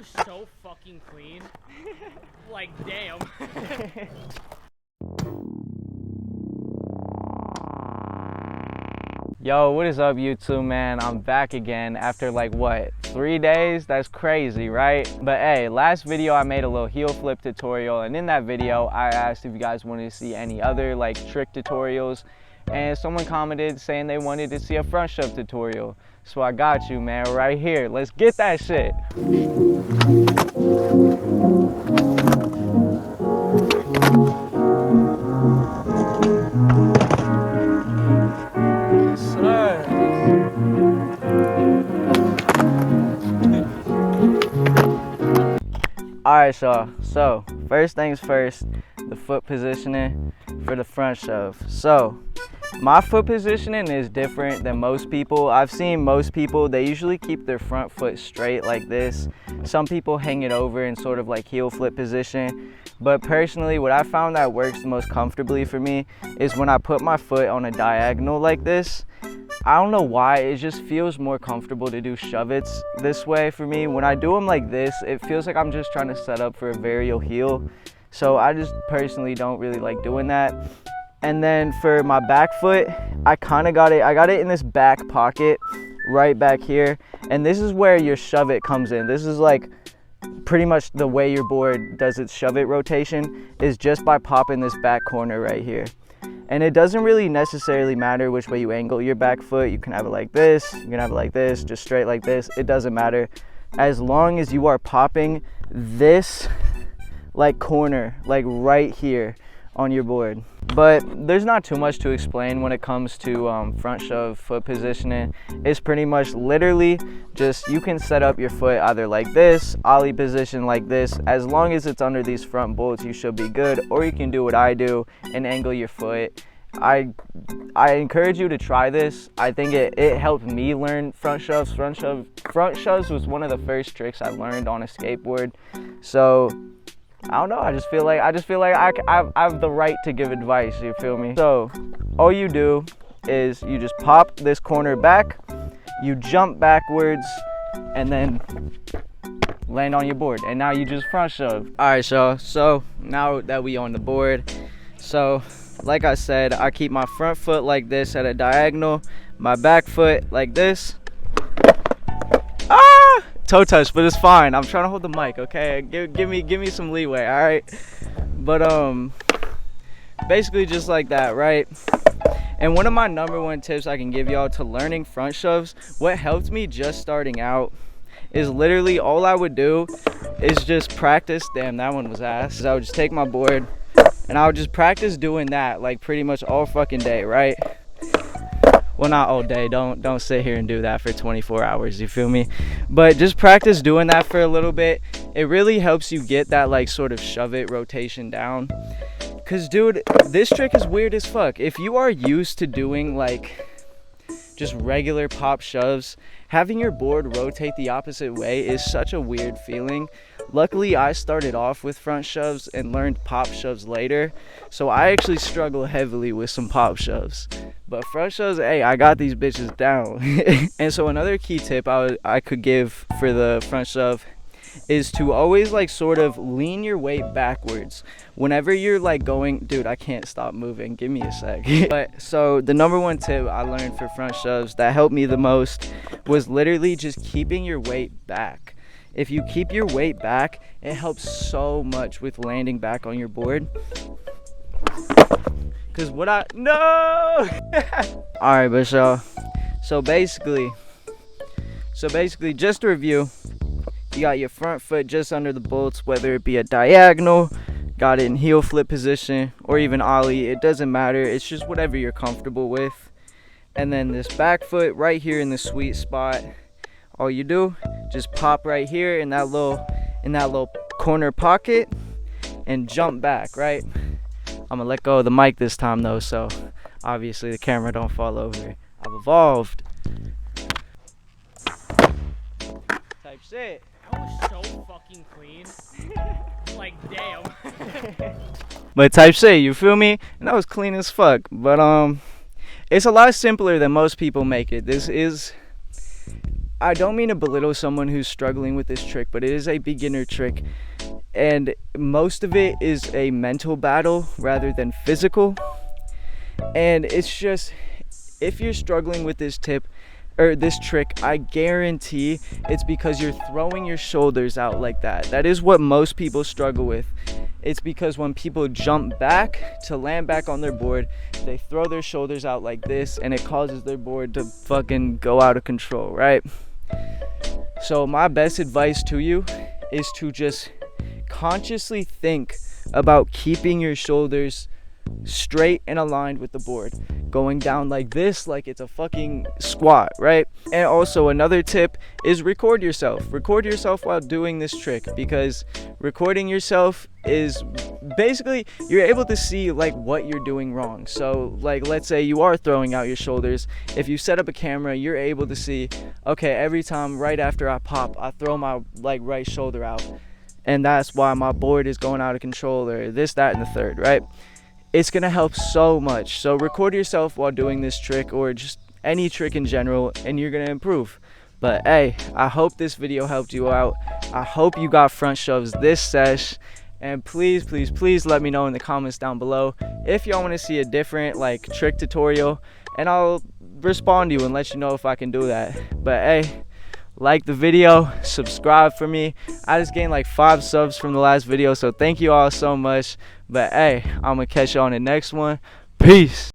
was so fucking clean. Like, damn. Yo, what is up, YouTube, man? I'm back again after like what, 3 days? That's crazy, right? But hey, last video I made a little heel flip tutorial, and in that video I asked if you guys wanted to see any other like trick tutorials, and someone commented saying they wanted to see a front shove tutorial. So I got you, man, right here. Let's get that shit. Alright, y'all, so first things first, the foot positioning for the front shove. So my foot positioning is different than most people. I've seen most people, they usually keep their front foot straight like this. Some people hang it over in sort of like heel flip position. But personally, what I found that works the most comfortably for me is when I put my foot on a diagonal like this. I don't know why, it just feels more comfortable to do shove-its this way for me. When I do them like this, it feels like I'm just trying to set up for a varial heel. So I just personally don't really like doing that. And then for my back foot, I got it in this back pocket right back here. And this is where your shove-it comes in. This is like pretty much the way your board does its shove-it rotation, is just by popping this back corner right here. And it doesn't really necessarily matter which way you angle your back foot. You can have it like this, you can have it like this, just straight like this. It doesn't matter. As long as you are popping this like corner, like right here on your board. But there's not too much to explain when it comes to front shove foot positioning. It's pretty much literally just, you can set up your foot either like this, ollie position like this. As long as it's under these front bolts, you should be good. Or you can do what I do and angle your foot. I encourage you to try this. I think it helped me learn front shoves. Front shoves was one of the first tricks I learned on a skateboard. So I don't know, I just feel like I have the right to give advice, you feel me? So all you do is you just pop this corner back, you jump backwards, and then land on your board, and now you just front shove. Alright, so now that we on the board, so like I said, I keep my front foot like this at a diagonal, my back foot like this. Toe touch, but it's fine. I'm trying to hold the mic, okay? Give me some leeway, all right? But basically just like that, right? And one of my #1 tips I can give y'all to learning front shoves, what helped me just starting out, is literally all I would do is just practice. Damn, that one was ass. I would just take my board and I would just practice doing that like pretty much all fucking day, right? Well, not all day, don't sit here and do that for 24 hours, you feel me? But just practice doing that for a little bit. It really helps you get that like sort of shove it rotation down. Cause dude, this trick is weird as fuck. If you are used to doing like just regular pop shoves, having your board rotate the opposite way is such a weird feeling. Luckily, I started off with front shoves and learned pop shoves later, so I actually struggle heavily with some pop shoves. But front shoves, hey, I got these bitches down. And so another key tip I could give for the front shove is to always like sort of lean your weight backwards whenever you're like going. Dude, I can't stop moving, give me a sec. But so the #1 tip I learned for front shoves that helped me the most was literally just keeping your weight back. If you keep your weight back, it helps so much with landing back on your board. Cause no. All right, but so basically just to review, you got your front foot just under the bolts, whether it be a diagonal, got it in heel flip position, or even ollie, it doesn't matter. It's just whatever you're comfortable with. And then this back foot right here in the sweet spot, all you do, just pop right here in that little corner pocket and jump back, right? I'm gonna let go of the mic this time though, so obviously the camera don't fall over. I've evolved. Type shit. That was so fucking clean. Like, damn. But type shit, you feel me? And that was clean as fuck. But it's a lot simpler than most people make it. This is I don't mean to belittle someone who's struggling with this trick, but it is a beginner trick, and most of it is a mental battle rather than physical. And it's just, if you're struggling with this tip or this trick, I guarantee it's because you're throwing your shoulders out like that. That is what most people struggle with. It's because when people jump back to land back on their board, they throw their shoulders out like this, and it causes their board to fucking go out of control, right? So my best advice to you is to just consciously think about keeping your shoulders straight and aligned with the board, going down like this, like it's a fucking squat, right? And also another tip is record yourself while doing this trick, because recording yourself is basically, you're able to see like what you're doing wrong. So like, let's say you are throwing out your shoulders. If you set up a camera, you're able to see, okay, every time right after I pop, I throw my like right shoulder out, and that's why my board is going out of control, or this, that, and the third, right? It's gonna help so much. So record yourself while doing this trick, or just any trick in general, and you're gonna improve. But hey, I hope this video helped you out. I hope you got front shoves this sesh, and please let me know in the comments down below if y'all want to see a different like trick tutorial, and I'll respond to you and let you know if I can do that. But hey, like the video, subscribe for me. I just gained like 5 subs from the last video, so thank you all so much. But hey, I'm gonna catch you on the next one. Peace.